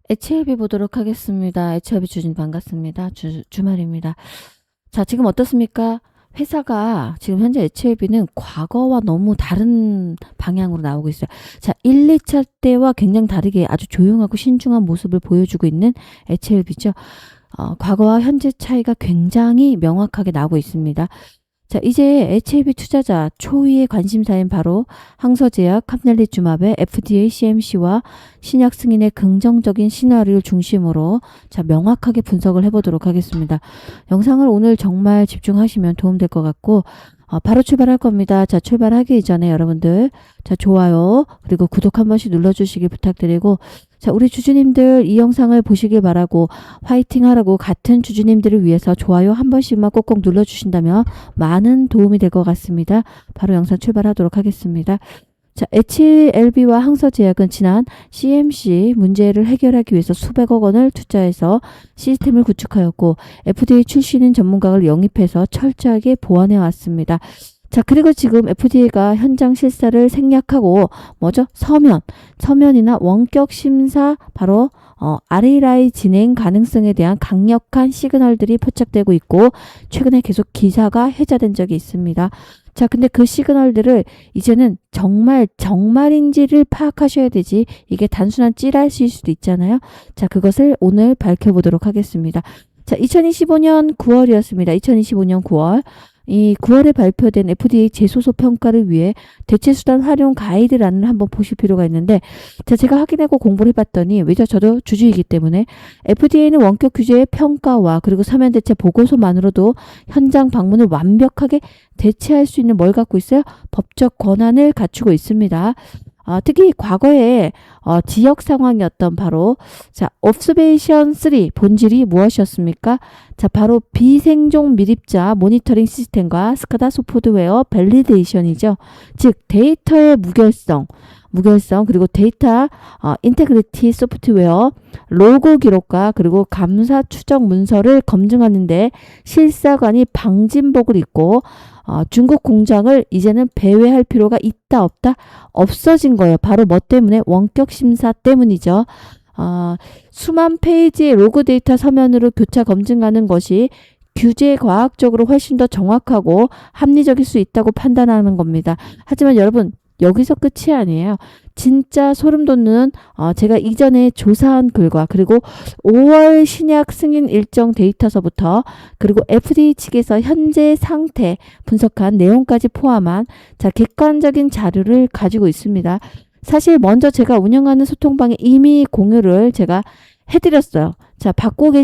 HLB 보도록 하겠습니다. HLB 주진 반갑습니다. 주말입니다. 자, 지금 어떻습니까? 회사가 지금 현재 HLB는 과거와 너무 다른 방향으로 나오고 있어요. 자, 1, 2차 때와 굉장히 다르게 아주 조용하고 신중한 모습을 보여주고 있는 HLB죠. 과거와 현재 차이가 굉장히 명확하게 나오고 있습니다. 자, 이제 HLB 투자자 초위의 관심사인 바로 항서제약, 카플리주맙의 FDA, CMC와 신약 승인의 긍정적인 시나리오를 중심으로 자, 명확하게 분석을 해보도록 하겠습니다. 영상을 오늘 정말 집중하시면 도움될 것 같고 바로 출발할 겁니다. 자, 출발하기 전에 여러분들 자, 좋아요 그리고 구독 한 번씩 눌러주시기 부탁드리고 자, 우리 주주님들 이 영상을 보시길 바라고 화이팅 하라고 같은 주주님들을 위해서 좋아요 한 번씩만 꼭꼭 눌러주신다면 많은 도움이 될 것 같습니다. 바로 영상 출발하도록 하겠습니다. 자, HLB와 항서제약은 지난 CMC 문제를 해결하기 위해서 수백억 원을 투자해서 시스템을 구축하였고 FDA 출신인 전문가를 영입해서 철저하게 보완해 왔습니다. 자, 그리고 지금 FDA가 현장 실사를 생략하고 뭐죠? 서면이나 원격 심사 바로 RAI 진행 가능성에 대한 강력한 시그널들이 포착되고 있고 최근에 계속 기사가 회자된 적이 있습니다. 자, 근데 그 시그널들을 이제는 정말인지를 파악하셔야 되지 이게 단순한 찌라시일 수도 있잖아요. 자, 그것을 오늘 밝혀보도록 하겠습니다. 자, 2025년 9월이었습니다. 2025년 9월. 이 9월에 발표된 FDA 재소서 평가를 위해 대체수단 활용 가이드란을 한번 보실 필요가 있는데 자, 제가 확인하고 공부를 해봤더니 왜죠? 저도 주주이기 때문에 FDA는 원격 규제의 평가와 그리고 서면 대체 보고서만으로도 현장 방문을 완벽하게 대체할 수 있는 뭘 갖고 있어요? 법적 권한을 갖추고 있습니다. 특히 과거에 지역 상황이었던 바로 자, 옵서베이션 3 본질이 무엇이었습니까? 자, 바로 비생존 밀입자 모니터링 시스템과 스카다 소프트웨어 밸리데이션이죠. 즉 데이터의 무결성 그리고 데이터 인테그리티 소프트웨어 로그 기록과 그리고 감사 추적 문서를 검증하는데 실사관이 방진복을 입고 중국 공장을 이제는 배회할 필요가 있다 없다? 없어진 거예요. 바로 뭐 때문에? 원격 심사 때문이죠. 수만 페이지의 로그 데이터 서면으로 교차 검증하는 것이 규제 과학적으로 훨씬 더 정확하고 합리적일 수 있다고 판단하는 겁니다. 하지만 여러분 여기서 끝이 아니에요. 진짜 소름 돋는 제가 이전에 조사한 결과 그리고 5월 신약 승인 일정 데이터서부터 그리고 FDA 측에서 현재 상태 분석한 내용까지 포함한 자, 객관적인 자료를 가지고 있습니다. 사실 먼저 제가 운영하는 소통방에 이미 공유를 제가 해드렸어요. 자,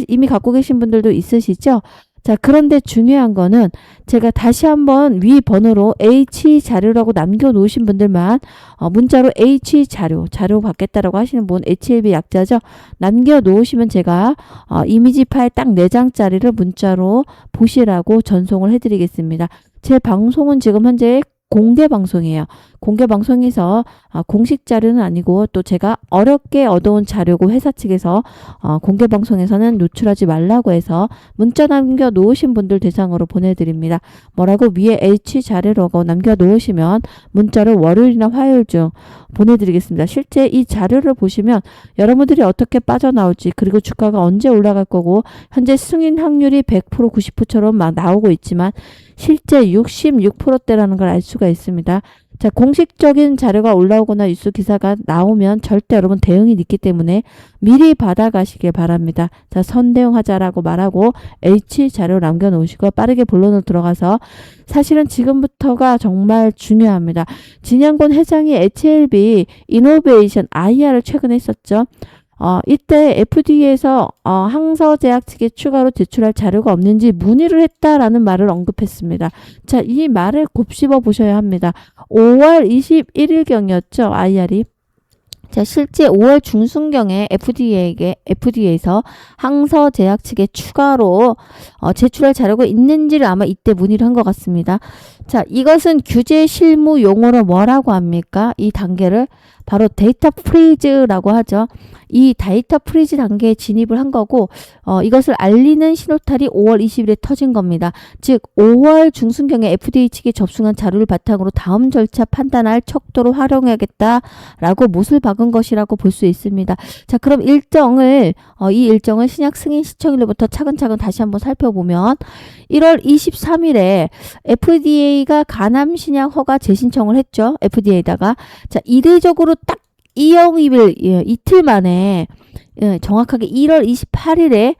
이미 갖고 계신 분들도 있으시죠? 자, 그런데 중요한 거는 제가 다시 한번 위 번호로 H 자료라고 남겨놓으신 분들만 문자로 H 자료 받겠다라고 하시는 분 HLB 약자죠. 남겨놓으시면 제가 이미지 파일 딱 4장짜리를 문자로 보시라고 전송을 해드리겠습니다. 제 방송은 지금 현재 공개 방송이에요. 공개 방송에서 공식 자료는 아니고 또 제가 어렵게 얻어온 자료고 회사 측에서 공개 방송에서는 노출하지 말라고 해서 문자 남겨 놓으신 분들 대상으로 보내드립니다. 뭐라고 위에 H 자료라고 남겨 놓으시면 문자를 월요일이나 화요일 중 보내드리겠습니다. 실제 이 자료를 보시면 여러분들이 어떻게 빠져나올지 그리고 주가가 언제 올라갈 거고 현재 승인 확률이 100% 90%처럼 막 나오고 있지만 실제 66%대라는 걸 알 수가 있습니다. 자, 공식적인 자료가 올라오거나 뉴스 기사가 나오면 절대 여러분 대응이 있기 때문에 미리 받아가시길 바랍니다. 자, 선대응하자라고 말하고 H 자료 남겨놓으시고 빠르게 본론으로 들어가서 사실은 지금부터가 정말 중요합니다. 진양권 회장이 HLB 이노베이션 IR을 최근에 했었죠. 이때 FDA에서 항서제약 측에 추가로 제출할 자료가 없는지 문의를 했다라는 말을 언급했습니다. 자, 이 말을 곱씹어 보셔야 합니다. 5월 21일경이었죠. IR이. 자, 실제 5월 중순경에 FDA에서 항서제약 측에 추가로 제출할 자료가 있는지를 아마 이때 문의를 한 것 같습니다. 자, 이것은 규제 실무 용어로 뭐라고 합니까? 이 단계를 바로 데이터 프리즈라고 하죠. 이 데이터 프리즈 단계에 진입을 한 거고, 이것을 알리는 신호탄이 5월 20일에 터진 겁니다. 즉 5월 중순경에 FDA 측에 접수한 자료를 바탕으로 다음 절차 판단할 척도로 활용해야겠다라고 못을 박은 것이라고 볼 수 있습니다. 자, 그럼 이 일정을 신약 승인 시청일로부터 차근차근 다시 한번 살펴보면 1월 23일에 FDA가 간암 신약 허가 재신청을 했죠. FDA에다가. 자, 이례적으로 딱 이영입일 이틀 만에 정확하게 1월 28일에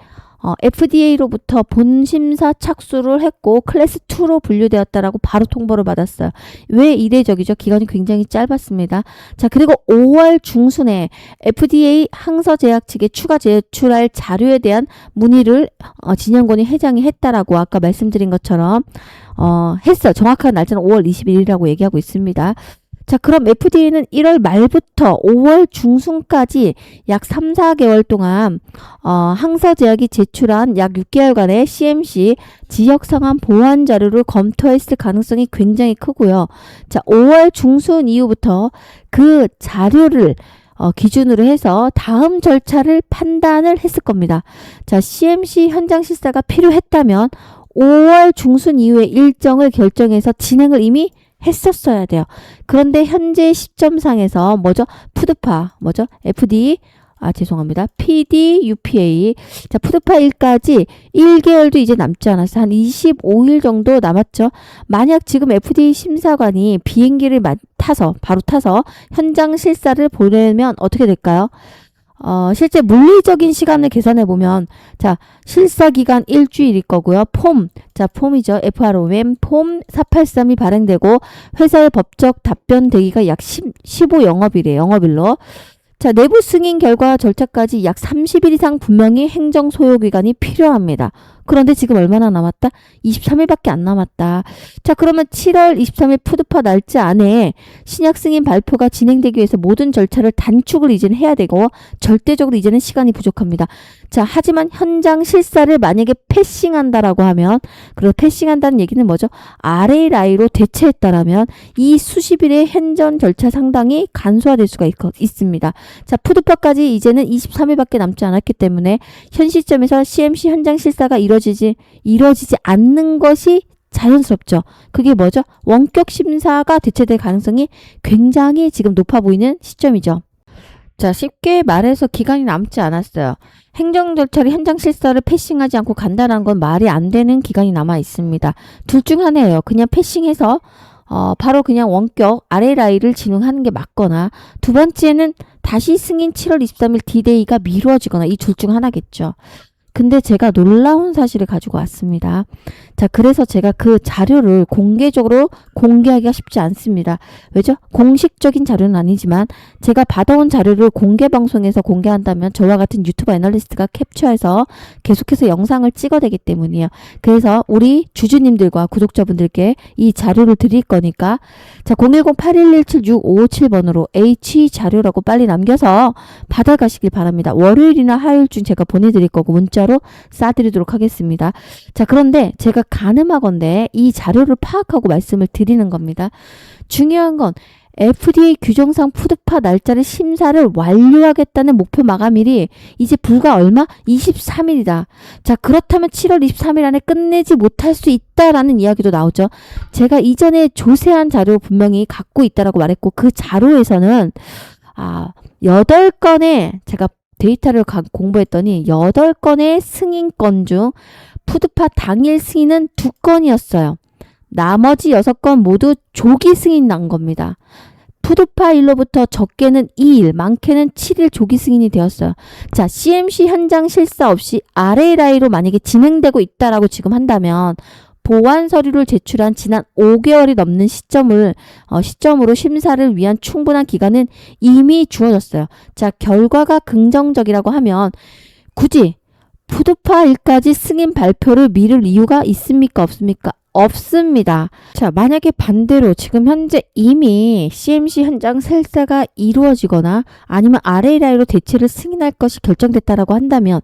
FDA로부터 본심사 착수를 했고 클래스 2로 분류되었다라고 바로 통보를 받았어요. 왜 이례적이죠? 기간이 굉장히 짧았습니다. 자, 그리고 5월 중순에 FDA 항서제약 측에 추가 제출할 자료에 대한 문의를 진영권이 회장이 했다라고 아까 말씀드린 것처럼 했어요. 정확한 날짜는 5월 21일이라고 얘기하고 있습니다. 자, 그럼 FDA는 1월 말부터 5월 중순까지 약 3, 4개월 동안 항서제약이 제출한 약 6개월간의 CMC 지역상황 보완 자료를 검토했을 가능성이 굉장히 크고요. 자, 5월 중순 이후부터 그 자료를 기준으로 해서 다음 절차를 판단을 했을 겁니다. 자, CMC 현장 실사가 필요했다면 5월 중순 이후에 일정을 결정해서 진행을 이미 했었어야 돼요. 그런데 현재 시점상에서 푸드파, PDUPA. 자, 푸드파 1까지 1개월도 이제 남지 않았어요. 한 25일 정도 남았죠. 만약 지금 FDA 심사관이 비행기를 바로 타서 현장 실사를 보내면 어떻게 될까요? 실제 물리적인 시간을 계산해 보면, 자, 실사 기간 일주일일 거고요. 폼이죠. FROM, 폼 483이 발행되고, 회사의 법적 답변 대기가 약 15영업일이에요. 영업일로. 자, 내부 승인 결과 절차까지 약 30일 이상 분명히 행정 소요 기간이 필요합니다. 그런데 지금 얼마나 남았다? 23일밖에 안 남았다. 자, 그러면 7월 23일 푸드파 날짜 안에 신약 승인 발표가 진행되기 위해서 모든 절차를 단축을 이제는 해야 되고 절대적으로 이제는 시간이 부족합니다. 자, 하지만 현장 실사를 만약에 패싱한다라고 하면, 그리고 패싱한다는 얘기는 뭐죠? RA라이로 대체했다라면 이 수십 일의 현전 절차 상당히 간소화될 수가 있습니다. 자, 푸드파까지 이제는 23일밖에 남지 않았기 때문에 현 시점에서 CMC 현장 실사가 이루어지지 않는 것이 자연스럽죠. 그게 뭐죠? 원격 심사가 대체될 가능성이 굉장히 지금 높아 보이는 시점이죠. 자, 쉽게 말해서 기간이 남지 않았어요. 행정 절차를 현장 실사를 패싱하지 않고 간다는 건 말이 안 되는 기간이 남아 있습니다. 둘 중 하나예요. 그냥 패싱해서 바로 그냥 원격 RLI를 진행하는 게 맞거나, 두 번째는 다시 승인 7월 23일 D-Day가 미뤄지거나, 이 둘 중 하나겠죠. 근데 제가 놀라운 사실을 가지고 왔습니다. 자, 그래서 제가 그 자료를 공개적으로 공개하기가 쉽지 않습니다. 왜죠? 공식적인 자료는 아니지만 제가 받아온 자료를 공개 방송에서 공개한다면 저와 같은 유튜버 애널리스트가 캡처해서 계속해서 영상을 찍어대기 때문이에요. 그래서 우리 주주님들과 구독자분들께 이 자료를 드릴 거니까, 자, 010-8117-6557번으로 H자료라고 빨리 남겨서 받아가시길 바랍니다. 월요일이나 화요일쯤 제가 보내드릴 거고 문자로 쏴드리도록 하겠습니다. 자, 그런데 제가 가늠하건대 이 자료를 파악하고 말씀을 드리는 겁니다. 중요한 건 FDA 규정상 푸드파 날짜를 심사를 완료하겠다는 목표 마감일이 이제 불과 얼마? 23일이다. 자, 그렇다면 7월 23일 안에 끝내지 못할 수 있다라는 이야기도 나오죠. 제가 이전에 조세한 자료 분명히 갖고 있다라고 말했고, 그 자료에서는 8건의 제가 데이터를 공부했더니 8건의 승인건 중 푸드파 당일 승인은 2건이었어요. 나머지 6건 모두 조기 승인 난 겁니다. 푸드파 일로부터 적게는 2일, 많게는 7일 조기 승인이 되었어요. 자, CMC 현장 실사 없이 RA라이로 만약에 진행되고 있다라고 지금 한다면 보완 서류를 제출한 지난 5개월이 넘는 시점으로 심사를 위한 충분한 기간은 이미 주어졌어요. 자, 결과가 긍정적이라고 하면 굳이 푸드파 일까지 승인 발표를 미룰 이유가 있습니까? 없습니까? 없습니다. 자, 만약에 반대로 지금 현재 이미 CMC 현장 실사가 이루어지거나 아니면 RA라이로 대체를 승인할 것이 결정됐다라고 한다면,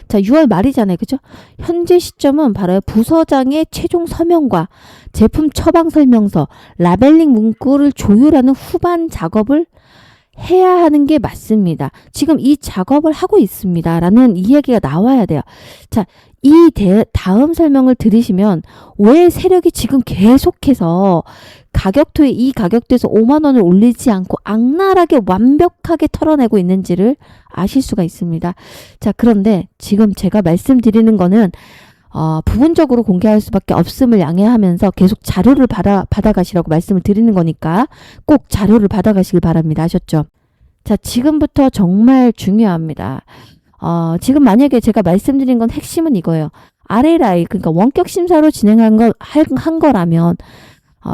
자, 6월 말이잖아요. 그죠? 현재 시점은 바로 부서장의 최종 서명과 제품 처방 설명서, 라벨링 문구를 조율하는 후반 작업을 해야 하는 게 맞습니다. 지금 이 작업을 하고 있습니다. 라는 이야기가 나와야 돼요. 자, 다음 설명을 들으시면 왜 세력이 지금 계속해서 이 가격대에서 5만 원을 올리지 않고 악랄하게 완벽하게 털어내고 있는지를 아실 수가 있습니다. 자, 그런데 지금 제가 말씀드리는 거는 부분적으로 공개할 수밖에 없음을 양해하면서 계속 자료를 받아가시라고 말씀을 드리는 거니까 꼭 자료를 받아가시길 바랍니다. 아셨죠? 자, 지금부터 정말 중요합니다. 지금 만약에 제가 말씀드린 건 핵심은 이거예요. RLI, 그러니까 원격 심사로 진행한 한 거라면,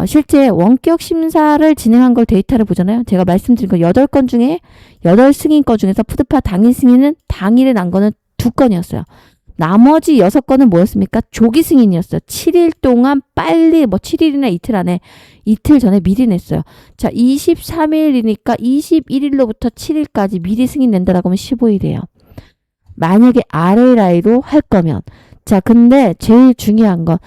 실제 원격 심사를 진행한 걸 데이터를 보잖아요. 제가 말씀드린 거 8건 중에, 8승인 거 중에서 푸드파 당일 승인은 당일에 난 거는 2건이었어요. 나머지 6건은 뭐였습니까? 조기 승인이었어요. 7일 동안 빨리, 7일이나 이틀 안에, 이틀 전에 미리 냈어요. 자, 23일이니까 21일로부터 7일까지 미리 승인 낸다라고 하면 15일이에요. 만약에 RLI로 할 거면. 자, 근데 제일 중요한 건,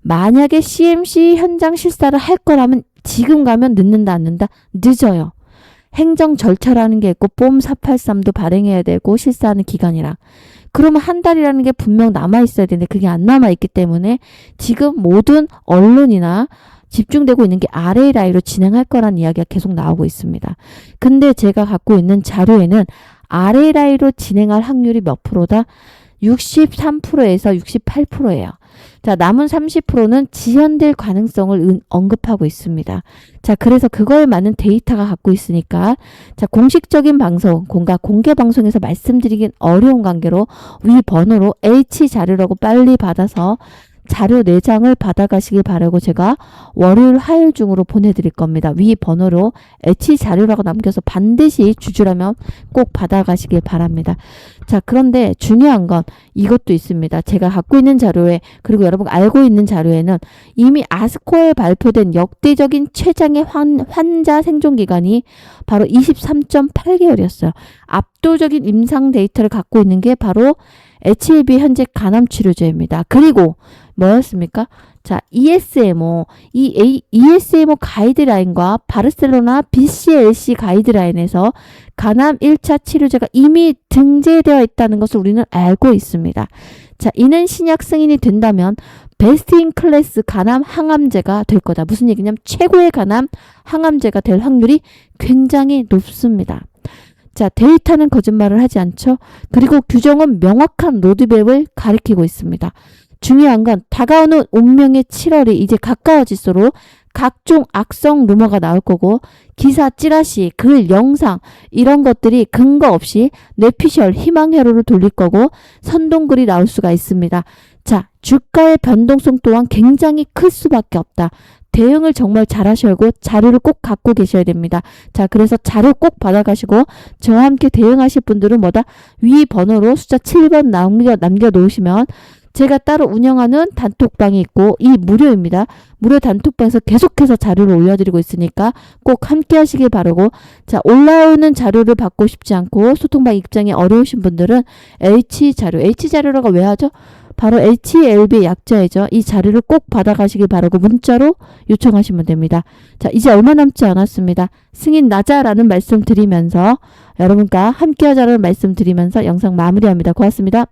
만약에 CMC 현장 실사를 할 거라면 지금 가면 늦는다, 안 늦는다? 늦어요. 행정 절차라는 게 있고, 뽐 483도 발행해야 되고, 실사하는 기간이랑. 그러면 한 달이라는 게 분명 남아있어야 되는데 그게 안 남아있기 때문에 지금 모든 언론이나 집중되고 있는 게 RLI로 진행할 거란 이야기가 계속 나오고 있습니다. 근데 제가 갖고 있는 자료에는 RLI로 진행할 확률이 몇 프로다? 63%에서 68%예요. 자, 남은 30%는 지연될 가능성을 언급하고 있습니다. 자, 그래서 그거에 맞는 데이터가 갖고 있으니까, 자, 공식적인 방송, 공개 방송에서 말씀드리긴 어려운 관계로 위 번호로 H 자료라고 빨리 받아서 자료 4장을 받아가시길 바라고 제가 월요일, 화요일 중으로 보내드릴 겁니다. 위 번호로 H 자료라고 남겨서 반드시 주주라면 꼭 받아가시길 바랍니다. 자, 그런데 중요한 건 이것도 있습니다. 제가 갖고 있는 자료에, 그리고 여러분 알고 있는 자료에는 이미 아스코에 발표된 역대적인 최장의 환자 생존 기간이 바로 23.8개월이었어요. 압도적인 임상 데이터를 갖고 있는 게 바로 HIV 현재 간암 치료제입니다. 그리고 뭐였습니까? 자, ESMO, ESMO 가이드라인과 바르셀로나 BCLC 가이드라인에서 간암 1차 치료제가 이미 등재되어 있다는 것을 우리는 알고 있습니다. 자, 이는 신약 승인이 된다면 베스트 인 클래스 간암 항암제가 될 거다. 무슨 얘기냐면 최고의 간암 항암제가 될 확률이 굉장히 높습니다. 자, 데이터는 거짓말을 하지 않죠. 그리고 규정은 명확한 로드맵을 가리키고 있습니다. 중요한 건 다가오는 운명의 7월이 이제 가까워질수록 각종 악성 루머가 나올 거고, 기사, 찌라시, 글, 영상 이런 것들이 근거 없이 뇌피셜, 희망 회로를 돌릴 거고 선동글이 나올 수가 있습니다. 자, 주가의 변동성 또한 굉장히 클 수밖에 없다. 대응을 정말 잘 하셔야 하고 자료를 꼭 갖고 계셔야 됩니다. 자, 그래서 자료 꼭 받아가시고 저와 함께 대응하실 분들은 위 번호로 숫자 7번 남겨 놓으시면 제가 따로 운영하는 단톡방이 있고, 이 무료입니다. 무료 단톡방에서 계속해서 자료를 올려드리고 있으니까 꼭 함께 하시길 바라고, 자, 올라오는 자료를 받고 싶지 않고 소통방 입장이 어려우신 분들은 H자료라고 왜 하죠? 바로 HLB 약자이죠. 이 자료를 꼭 받아가시길 바라고 문자로 요청하시면 됩니다. 자, 이제 얼마 남지 않았습니다. 승인 나자라는 말씀 드리면서, 여러분과 함께 하자라는 말씀 드리면서 영상 마무리합니다. 고맙습니다.